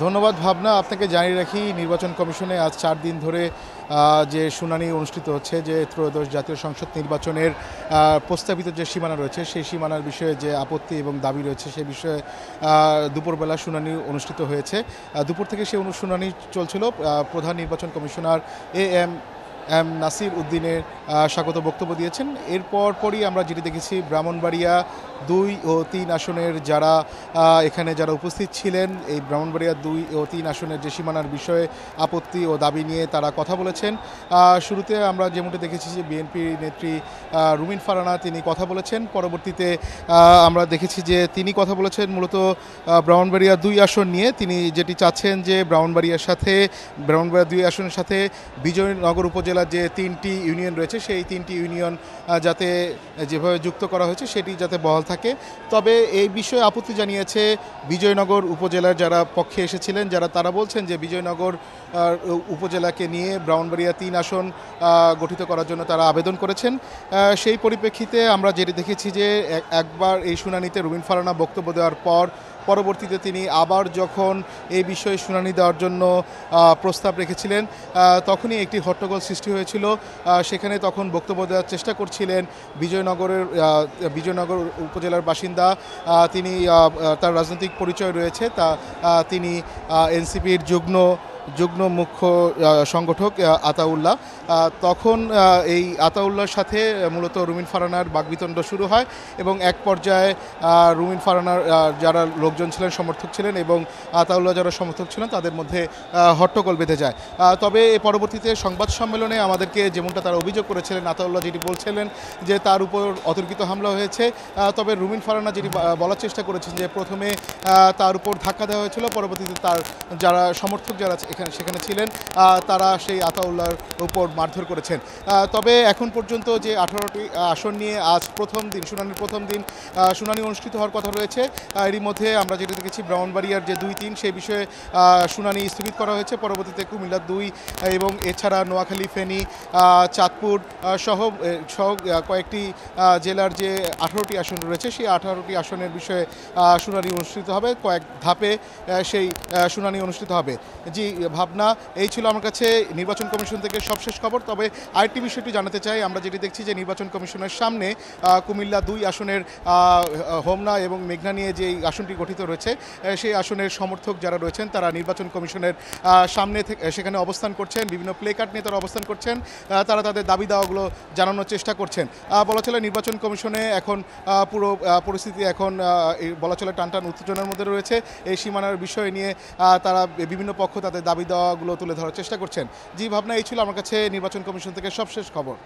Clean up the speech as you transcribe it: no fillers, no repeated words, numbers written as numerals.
ধন্যবাদ ভাবনা। আপনাকে জানিয়ে রাখি, নির্বাচন কমিশনে আজ ৪ দিন ধরে যে শুনানি অনুষ্ঠিত হচ্ছে, যে ত্রয়োদশ জাতীয় সংসদ নির্বাচনের প্রস্তাবিত যে সীমানা রয়েছে, সেই সীমানার বিষয়ে যে আপত্তি এবং দাবি রয়েছে, সে বিষয়ে দুপুরবেলা শুনানি অনুষ্ঠিত হয়েছে। দুপুর থেকে সেই শুনানি চলছিল। প্রধান নির্বাচন কমিশনার এম নাসির উদ্দিনের স্বাগত বক্তব্য দিয়েছেন। পরই আমরা যেটি দেখেছি, ব্রাহ্মণবাড়িয়া ২ ও ৩ আসনের যারা এখানে উপস্থিত ছিলেন, এই ব্রাহ্মণবাড়িয়া ২ ও ৩ আসনের যে সীমানার বিষয়ে আপত্তি ও দাবি নিয়ে তারা কথা বলেছেন। শুরুতে আমরা যেমনটি দেখেছি যে বিএনপি নেত্রী রুমিন ফারহানা তিনি কথা বলেছেন। পরবর্তীতে আমরা দেখেছি যে তিনি কথা বলেছেন মূলত ব্রাহ্মণবাড়িয়া ২ আসন নিয়ে। তিনি যেটি চাচ্ছেন যে ব্রাহ্মণবাড়িয়া ২ আসনের সাথে বিজয়নগর উপজেলার যে ৩টি ইউনিয়ন রয়েছে, সেই ৩টি ইউনিয়ন যাতে যেভাবে যুক্ত করা হয়েছে সেটি যাতে বহাল থাকে। তবে এই বিষয়ে আপত্তি জানিয়েছে বিজয়নগর উপজেলার যারা পক্ষে এসেছিলেন, তারা বলছেন যে বিজয়নগর উপজেলাকে নিয়ে ব্রাহ্মণবাড়িয়া ৩ আসন গঠিত করার জন্য তারা আবেদন করেছেন। সেই পরিপ্রেক্ষিতে আমরা যেটি দেখেছি যে একবার এই শুনানিতে রুমিন ফারহানা বক্তব্য দেওয়ার পরবর্তীতে তিনি আবার যখন এই বিষয়ে শুনানি দেওয়ার জন্য প্রস্তাব রেখেছিলেন, তখনই একটি হট্টগোল সৃষ্টি হয়েছিল। সেখানে তখন বক্তব্য দেওয়ার চেষ্টা করছিলেন বিজয়নগর উপজেলার বাসিন্দা। তিনি তার রাজনৈতিক পরিচয় রয়েছে, তিনি এনসিপির যুগ্ম মুখ্য সংগঠক আতাউল্লাহ। তখন এই আতাউল্লাহর সাথে মূলত রুমিন ফারহানার বাকবিতণ্ড শুরু হয় এবং এক পর্যায়ে রুমিন ফারহানার যারা লোকজন ছিলেন, সমর্থক ছিলেন, এবং আতাউল্লাহ যারা সমর্থক ছিলেন, তাদের মধ্যে হট্টগোল বেঁধে যায়। তবে পরবর্তীতে সংবাদ সম্মেলনে আমাদেরকে যেমনটা তারা অভিযোগ করেছিলেন, আতাউল্লাহ যেটি বলছিলেন যে তার উপর অতর্কিত হামলা হয়েছে। তবে রুমিন ফারহানা যেটি বলার চেষ্টা করেছেন যে প্রথমে তার উপর ধাক্কা দেওয়া হয়েছিল, পরবর্তীতে তার যারা সমর্থক সেখানে ছিলেন তারা সেই আতাউল্লাহর উপর মারধর করেছেন। তবে এখন পর্যন্ত যে 18টি আসন নিয়ে আজ শুনানির প্রথম দিন শুনানি অনুষ্ঠিত হওয়ার কথা রয়েছে। এরই মধ্যে আমরা যেটা দেখেছি, ব্রাহ্মণবাড়িয়ার যে ২-৩ সেই বিষয়ে শুনানি স্থগিত করা হয়েছে। পরবর্তীতে কুমিল্লা ২ এবং এছাড়া নোয়াখালী, ফেনী, চাঁদপুর সহ কয়েকটি জেলার যে 18টি আসন রয়েছে, সেই 18টি আসনের বিষয়ে শুনানি অনুষ্ঠিত হবে। কয়েক ধাপে সেই শুনানি অনুষ্ঠিত হবে। জি ভাবনা, এই ছিল আমার কাছে নির্বাচন কমিশন থেকে সবশেষ খবর। তবে আরেকটি বিষয়টি জানাতে চাই, আমরা যেটি দেখছি যে নির্বাচন কমিশনের সামনে কুমিল্লা ২ আসনের হোমনা এবং মেঘনা নিয়ে যে আসনটি গঠিত রয়েছে, সেই আসনের সমর্থক যারা রয়েছেন তারা নির্বাচন কমিশনের সামনে সেখানে অবস্থান করছেন, বিভিন্ন প্লে কার্ড নিয়ে তারা অবস্থান করছেন। তারা তাদের দাবি দাওয়াগুলো জানানোর চেষ্টা করছেন। বলা চলে নির্বাচন কমিশনে এখন পুরো পরিস্থিতি এখন বলা চলে টানটান উত্তেজনার মধ্যে রয়েছে। এই সীমানার বিষয় নিয়ে তারা বিভিন্ন পক্ষ তাদের দাবি দেওয়াগুলো তুলে ধরার চেষ্টা করছেন। জি ভাবনা, এই ছিল আমার কাছে নির্বাচন কমিশন থেকে সবশেষ খবর।